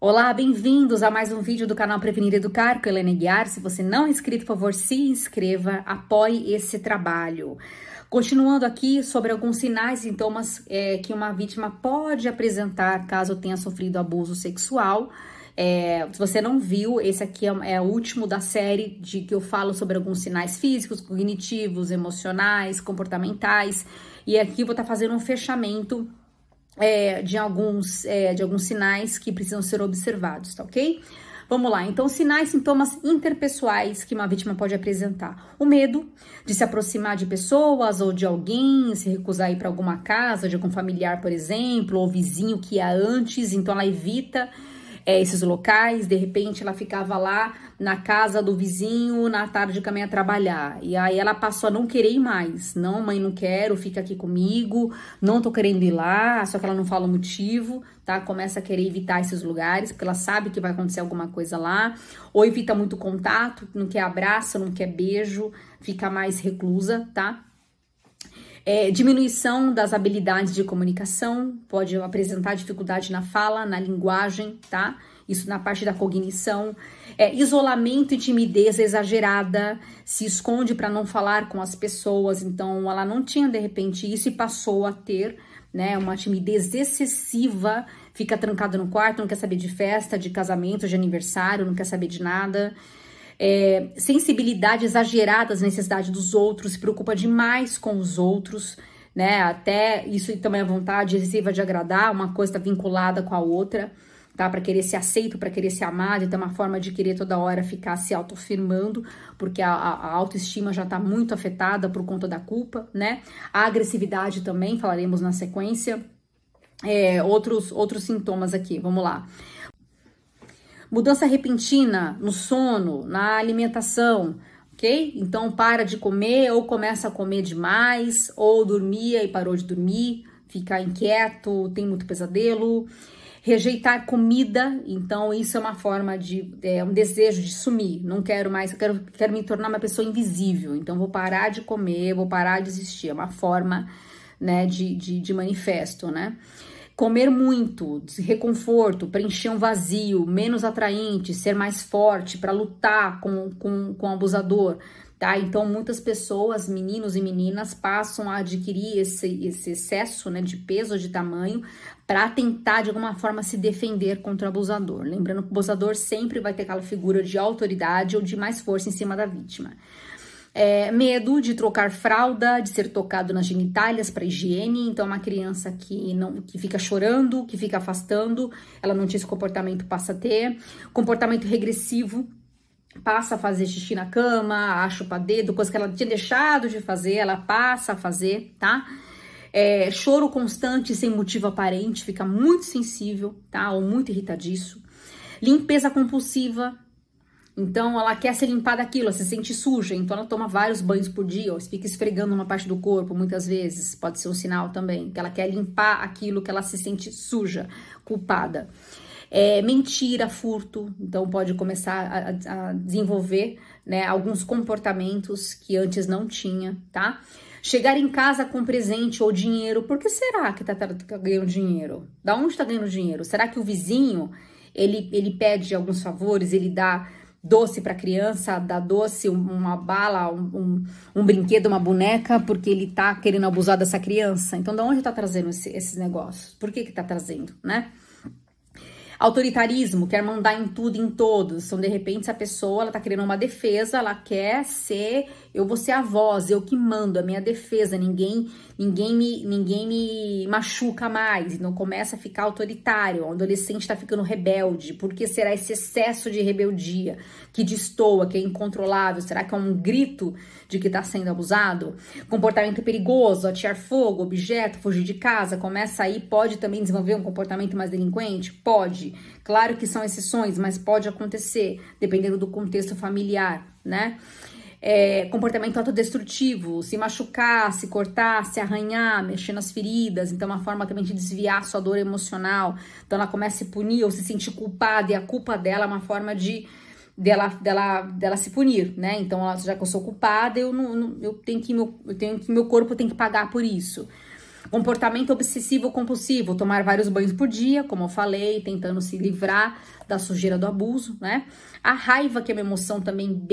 Olá, bem-vindos a mais um vídeo do canal Prevenir e Educar com Helena Guiar. Se você não é inscrito, por favor, se inscreva, apoie esse trabalho. Continuando aqui sobre alguns sinais e sintomas que uma vítima pode apresentar caso tenha sofrido abuso sexual. Se você não viu, esse aqui é o último da série de que eu falo sobre alguns sinais físicos, cognitivos, emocionais, comportamentais. E aqui eu vou estar fazendo um fechamento de alguns sinais que precisam ser observados, tá ok? Vamos lá, então sinais, sintomas interpessoais que uma vítima pode apresentar. O medo de se aproximar de pessoas ou de alguém, se recusar a ir para alguma casa de algum familiar, por exemplo, ou vizinho que ia antes, então ela evita esses locais. De repente ela ficava lá na casa do vizinho na tarde que a mãe ia trabalhar, e aí ela passou a não querer ir mais. Não, mãe, não quero, fica aqui comigo, não tô querendo ir lá, só que ela não fala o motivo, tá? Começa a querer evitar esses lugares, porque ela sabe que vai acontecer alguma coisa lá, ou evita muito contato, não quer abraço, não quer beijo, fica mais reclusa, tá? Diminuição das habilidades de comunicação, pode apresentar dificuldade na fala, na linguagem, tá? Isso na parte da cognição. Isolamento e timidez exagerada, se esconde para não falar com as pessoas, então ela não tinha de repente isso e passou a ter, né, uma timidez excessiva, fica trancada no quarto, não quer saber de festa, de casamento, de aniversário, não quer saber de nada. Sensibilidade exagerada às necessidades dos outros, se preocupa demais com os outros, né? Até isso também é vontade excessiva de agradar, uma coisa está vinculada com a outra, tá? Para querer ser aceito, para querer ser amado, então é uma forma de querer toda hora ficar se autoafirmando, porque a autoestima já está muito afetada por conta da culpa, né? A agressividade também, falaremos na sequência. Outros sintomas aqui, vamos lá. Mudança repentina no sono, na alimentação, ok? Então para de comer ou começa a comer demais, ou dormia e parou de dormir, fica inquieto, tem muito pesadelo. Rejeitar comida, então isso é uma forma de, um desejo de sumir, não quero mais, quero me tornar uma pessoa invisível, então vou parar de comer, vou parar de existir, é uma forma, né, de manifesto, né? Comer muito, reconforto, preencher um vazio, menos atraente, ser mais forte para lutar com o abusador, tá? Então, muitas pessoas, meninos e meninas, passam a adquirir esse excesso, né, de peso ou de tamanho para tentar, de alguma forma, se defender contra o abusador. Lembrando que o abusador sempre vai ter aquela figura de autoridade ou de mais força em cima da vítima. Medo de trocar fralda, de ser tocado nas genitálias para higiene. Então, uma criança que fica chorando, que fica afastando, ela não tinha esse comportamento, passa a ter. Comportamento regressivo, passa a fazer xixi na cama, a chupar dedo, coisa que ela tinha deixado de fazer, ela passa a fazer, tá? Choro constante sem motivo aparente, fica muito sensível, tá? Ou muito irritadiço. Limpeza compulsiva. Então, ela quer se limpar daquilo, ela se sente suja, então ela toma vários banhos por dia, ou fica esfregando uma parte do corpo, muitas vezes, pode ser um sinal também, que ela quer limpar aquilo que ela se sente suja, culpada. Mentira, furto, então pode começar a desenvolver, né, alguns comportamentos que antes não tinha, tá? Chegar em casa com presente ou dinheiro, por que será que tá ganhando dinheiro? Da onde tá ganhando dinheiro? Será que o vizinho, ele pede alguns favores, ele dá doce para criança, dá doce, uma bala, um brinquedo, uma boneca, porque ele tá querendo abusar dessa criança? Então, de onde tá trazendo esses negócios? Por que tá trazendo, né? Autoritarismo, quer mandar em tudo e em todos. Então, de repente, essa pessoa, ela tá querendo uma defesa, ela quer ser, eu vou ser a voz, eu que mando, a minha defesa, ninguém me machuca mais. Então, começa a ficar autoritário, o adolescente tá ficando rebelde. Por que será esse excesso de rebeldia que destoa, que é incontrolável? Será que é um grito de que tá sendo abusado? Comportamento perigoso, atear fogo, objeto, fugir de casa, começa aí, pode também desenvolver um comportamento mais delinquente? Pode. Claro que são exceções, mas pode acontecer, dependendo do contexto familiar, né? Comportamento autodestrutivo, se machucar, se cortar, se arranhar, mexer nas feridas, então é uma forma também de desviar sua dor emocional. Então ela começa a se punir ou se sentir culpada, e a culpa dela é uma forma dela se punir, né? Então, já que eu sou culpada, eu tenho que meu corpo tem que pagar por isso. Comportamento obsessivo compulsivo, tomar vários banhos por dia, como eu falei, tentando se livrar da sujeira do abuso, né? A raiva, que é uma emoção também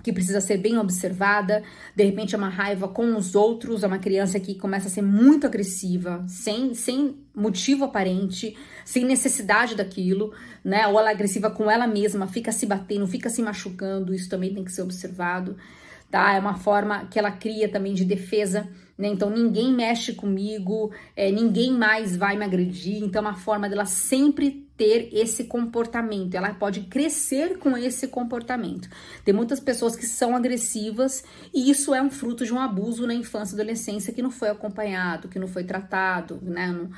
que precisa ser bem observada. De repente é uma raiva com os outros, é uma criança que começa a ser muito agressiva, sem motivo aparente, sem necessidade daquilo, né? Ou ela é agressiva com ela mesma, fica se batendo, fica se machucando, isso também tem que ser observado, tá? É uma forma que ela cria também de defesa, né? Então ninguém mexe comigo, ninguém mais vai me agredir, então é uma forma dela sempre ter esse comportamento, ela pode crescer com esse comportamento. Tem muitas pessoas que são agressivas e isso é um fruto de um abuso na infância e adolescência que não foi acompanhado, que não foi tratado, né?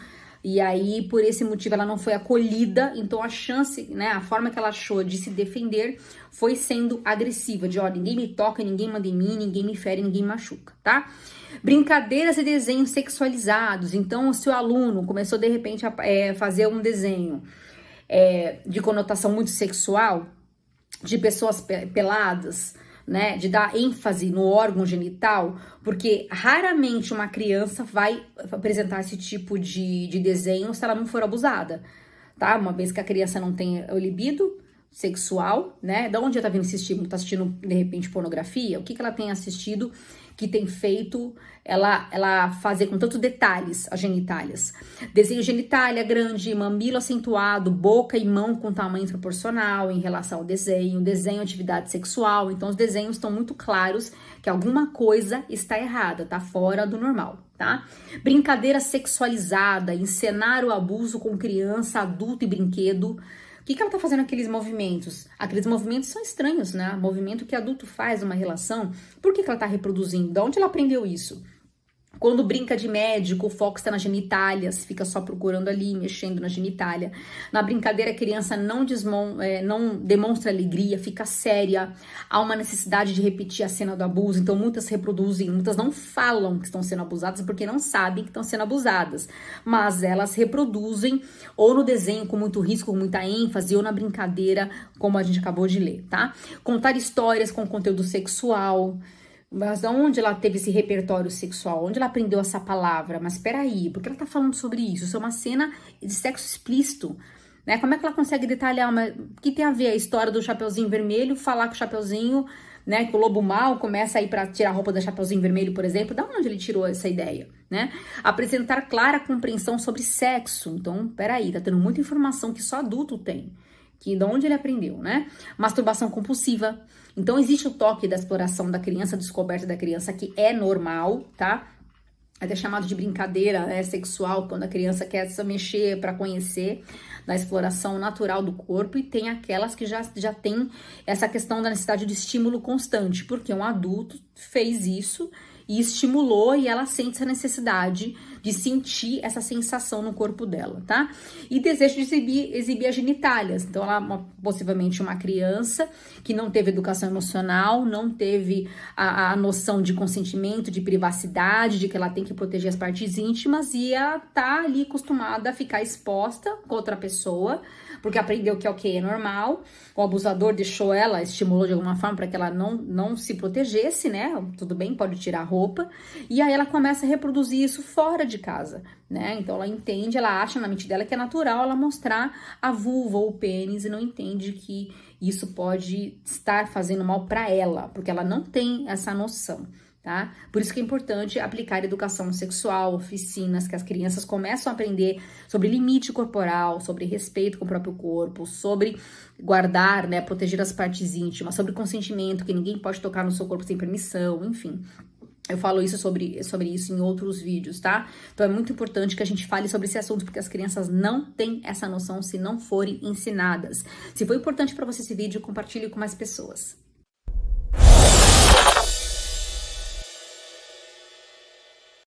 E aí, por esse motivo, ela não foi acolhida, então a chance, né, a forma que ela achou de se defender foi sendo agressiva, de ó, ninguém me toca, ninguém manda em mim, ninguém me fere, ninguém me machuca, tá? Brincadeiras e desenhos sexualizados, então o seu aluno começou de repente a fazer um desenho de conotação muito sexual, de pessoas peladas, né, de dar ênfase no órgão genital, porque raramente uma criança vai apresentar esse tipo de desenho se ela não for abusada, tá? Uma vez que a criança não tem o libido sexual, né? Da onde ela tá vendo esse estímulo? Tá assistindo, de repente, pornografia? O que ela tem assistido que tem feito ela fazer com tantos detalhes as genitálias? Desenho genitália grande, mamilo acentuado, boca e mão com tamanho proporcional em relação ao desenho atividade sexual. Então, os desenhos estão muito claros que alguma coisa está errada, tá fora do normal, tá? Brincadeira sexualizada, encenar o abuso com criança, adulto e brinquedo. O que ela tá fazendo aqueles movimentos? Aqueles movimentos são estranhos, né? Movimento que adulto faz numa relação. Por que ela tá reproduzindo? De onde ela aprendeu isso? Quando brinca de médico, o foco está nas genitálias, fica só procurando ali, mexendo na genitália. Na brincadeira, a criança não demonstra alegria, fica séria. Há uma necessidade de repetir a cena do abuso, então muitas reproduzem, muitas não falam que estão sendo abusadas porque não sabem que estão sendo abusadas. Mas elas reproduzem ou no desenho com muito risco, com muita ênfase, ou na brincadeira, como a gente acabou de ler, tá? Contar histórias com conteúdo sexual. Mas onde ela teve esse repertório sexual? Onde ela aprendeu essa palavra? Mas peraí, por que ela tá falando sobre isso? Isso é uma cena de sexo explícito, né? Como é que ela consegue detalhar? O que tem a ver a história do Chapeuzinho Vermelho, falar que o Chapeuzinho, né, que o lobo mau começa a ir pra tirar a roupa do Chapeuzinho Vermelho, por exemplo? Da onde ele tirou essa ideia, né? Apresentar clara compreensão sobre sexo. Então, peraí, tá tendo muita informação que só adulto tem. Que de onde ele aprendeu, né? Masturbação compulsiva. Então, existe o toque da exploração da criança, descoberta da criança, que é normal, tá? É até chamado de brincadeira, né, sexual, quando a criança quer se mexer para conhecer, da exploração natural do corpo, e tem aquelas que já tem essa questão da necessidade de estímulo constante, porque um adulto fez isso e estimulou, e ela sente essa necessidade de sentir essa sensação no corpo dela, tá? E desejo de exibir as genitálias. Então, ela é possivelmente uma criança que não teve educação emocional, não teve a noção de consentimento, de privacidade, de que ela tem que proteger as partes íntimas, e ela tá ali acostumada a ficar exposta com outra pessoa, porque aprendeu que é normal. O abusador deixou ela, estimulou de alguma forma para que ela não se protegesse, né? Tudo bem, pode tirar a roupa. E aí ela começa a reproduzir isso fora de casa, né? Então ela entende, ela acha na mente dela que é natural ela mostrar a vulva ou o pênis, e não entende que isso pode estar fazendo mal para ela, porque ela não tem essa noção, tá? Por isso que é importante aplicar educação sexual, oficinas, que as crianças começam a aprender sobre limite corporal, sobre respeito com o próprio corpo, sobre guardar, né, proteger as partes íntimas, sobre consentimento, que ninguém pode tocar no seu corpo sem permissão, enfim. Eu falo isso sobre isso em outros vídeos, tá? Então é muito importante que a gente fale sobre esse assunto, porque as crianças não têm essa noção se não forem ensinadas. Se foi importante para você esse vídeo, compartilhe com mais pessoas.